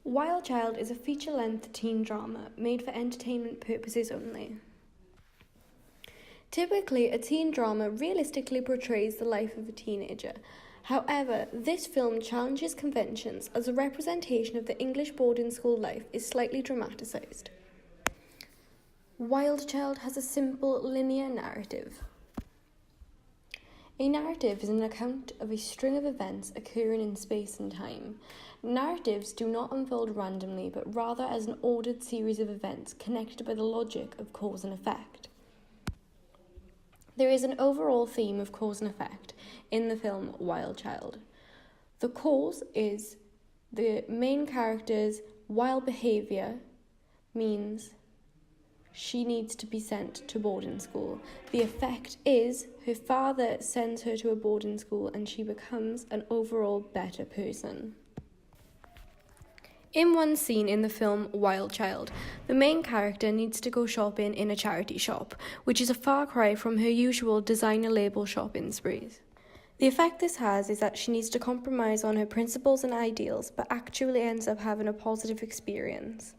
Wild Child is a feature-length teen drama made for entertainment purposes only. Typically, a teen drama realistically portrays the life of a teenager. However, this film challenges conventions as a representation of the English boarding school life is slightly dramatised. Wild Child has a simple, linear narrative. A narrative is an account of a string of events occurring in space and time. Narratives do not unfold randomly, but rather as an ordered series of events connected by the logic of cause and effect. There is an overall theme of cause and effect in the film Wild Child. The cause is the main character's wild behaviour means she needs to be sent to boarding school. The effect is her father sends her to a boarding school and she becomes an overall better person. In one scene in the film Wild Child, the main character needs to go shopping in a charity shop, which is a far cry from her usual designer label shopping sprees. The effect this has is that she needs to compromise on her principles and ideals, but actually ends up having a positive experience.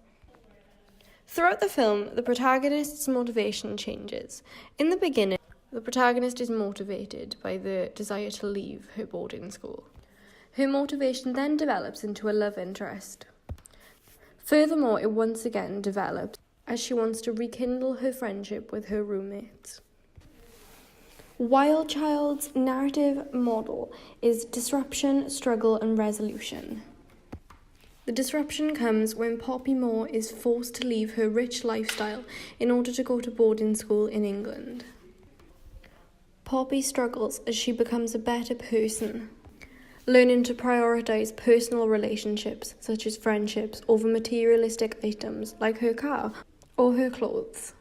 Throughout the film, the protagonist's motivation changes. In the beginning, the protagonist is motivated by the desire to leave her boarding school. Her motivation then develops into a love interest. Furthermore, it once again develops as she wants to rekindle her friendship with her roommates. Wild Child's narrative model is disruption, struggle, and resolution. The disruption comes when Poppy Moore is forced to leave her rich lifestyle in order to go to boarding school in England. Poppy struggles as she becomes a better person, learning to prioritise personal relationships such as friendships over materialistic items like her car or her clothes.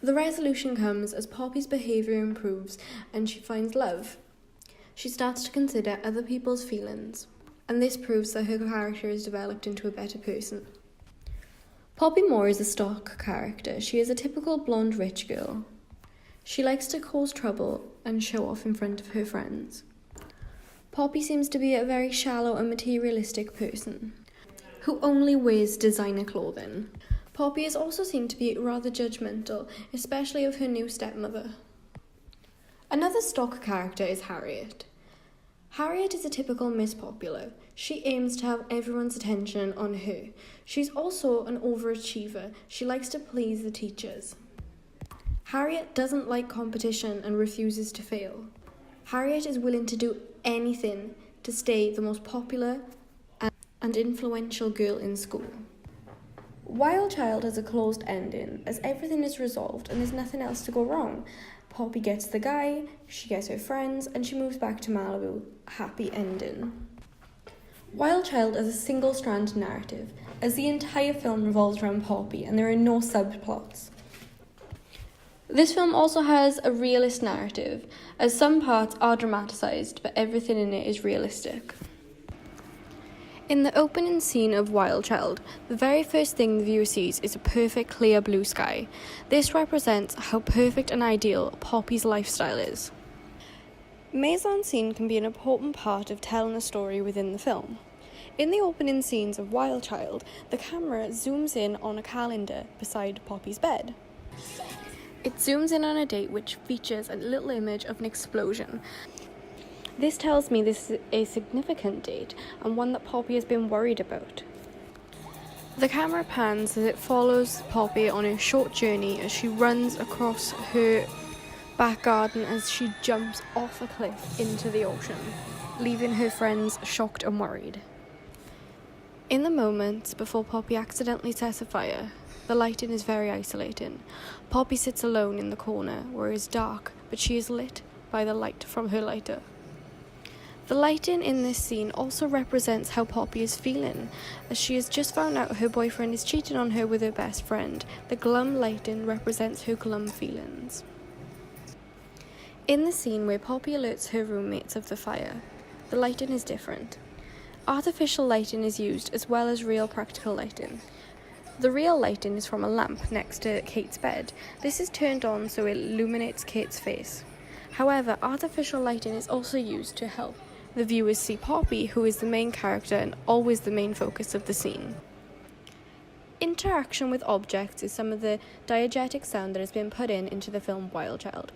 The resolution comes as Poppy's behaviour improves and she finds love. She starts to consider other people's feelings, and this proves that her character is developed into a better person. Poppy Moore is a stock character. She is a typical blonde rich girl. She likes to cause trouble and show off in front of her friends. Poppy seems to be a very shallow and materialistic person who only wears designer clothing. Poppy is also seen to be rather judgmental, especially of her new stepmother. Another stock character is Harriet. Harriet is a typical Miss Popular. She aims to have everyone's attention on her. She's also an overachiever. She likes to please the teachers. Harriet doesn't like competition and refuses to fail. Harriet is willing to do anything to stay the most popular and influential girl in school. Wild Child has a closed ending, as everything is resolved and there's nothing else to go wrong. Poppy gets the guy, she gets her friends, and she moves back to Malibu. Happy ending. Wild Child is a single-strand narrative, as the entire film revolves around Poppy and there are no subplots. This film also has a realist narrative, as some parts are dramatised, but everything in it is realistic. In the opening scene of Wild Child, the very first thing the viewer sees is a perfect clear blue sky. This represents how perfect and ideal Poppy's lifestyle is. Mise-en-scene can be an important part of telling a story within the film. In the opening scenes of Wild Child, the camera zooms in on a calendar beside Poppy's bed. It zooms in on a date which features a little image of an explosion. This tells me this is a significant date and one that Poppy has been worried about. The camera pans as it follows Poppy on a short journey as she runs across her back garden as she jumps off a cliff into the ocean, leaving her friends shocked and worried. In the moments before Poppy accidentally sets a fire, the lighting is very isolating. Poppy sits alone in the corner where it is dark, but she is lit by the light from her lighter. The lighting in this scene also represents how Poppy is feeling, as she has just found out her boyfriend is cheating on her with her best friend. The glum lighting represents her glum feelings. In the scene where Poppy alerts her roommates of the fire, the lighting is different. Artificial lighting is used as well as real practical lighting. The real lighting is from a lamp next to Kate's bed. This is turned on so it illuminates Kate's face. However, artificial lighting is also used to help The viewers see Poppy, who is the main character and always the main focus of the scene. Interaction with objects is some of the diegetic sound that has been put into the film Wild Child.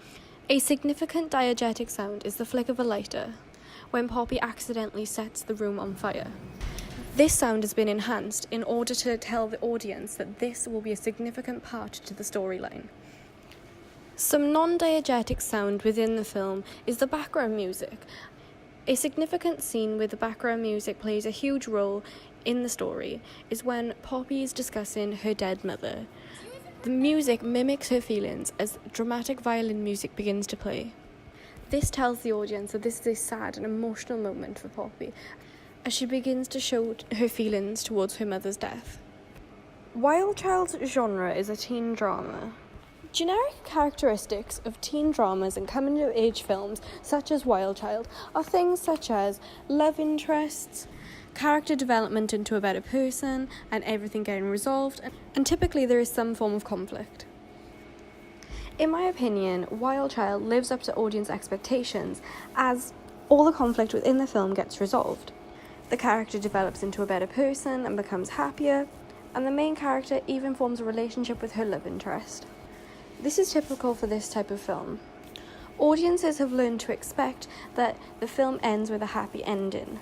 A significant diegetic sound is the flick of a lighter, when Poppy accidentally sets the room on fire. This sound has been enhanced in order to tell the audience that this will be a significant part to the storyline. Some non-diegetic sound within the film is the background music. A significant scene where the background music plays a huge role in the story is when Poppy is discussing her dead mother. The music mimics her feelings as dramatic violin music begins to play. This tells the audience that this is a sad and emotional moment for Poppy, as she begins to show her feelings towards her mother's death. Wild Child's genre is a teen drama. Generic characteristics of teen dramas and coming-of-age films, such as Wild Child, are things such as love interests, character development into a better person, and everything getting resolved, and typically there is some form of conflict. In my opinion, Wild Child lives up to audience expectations as all the conflict within the film gets resolved. The character develops into a better person and becomes happier, and the main character even forms a relationship with her love interest. This is typical for this type of film. Audiences have learned to expect that the film ends with a happy ending.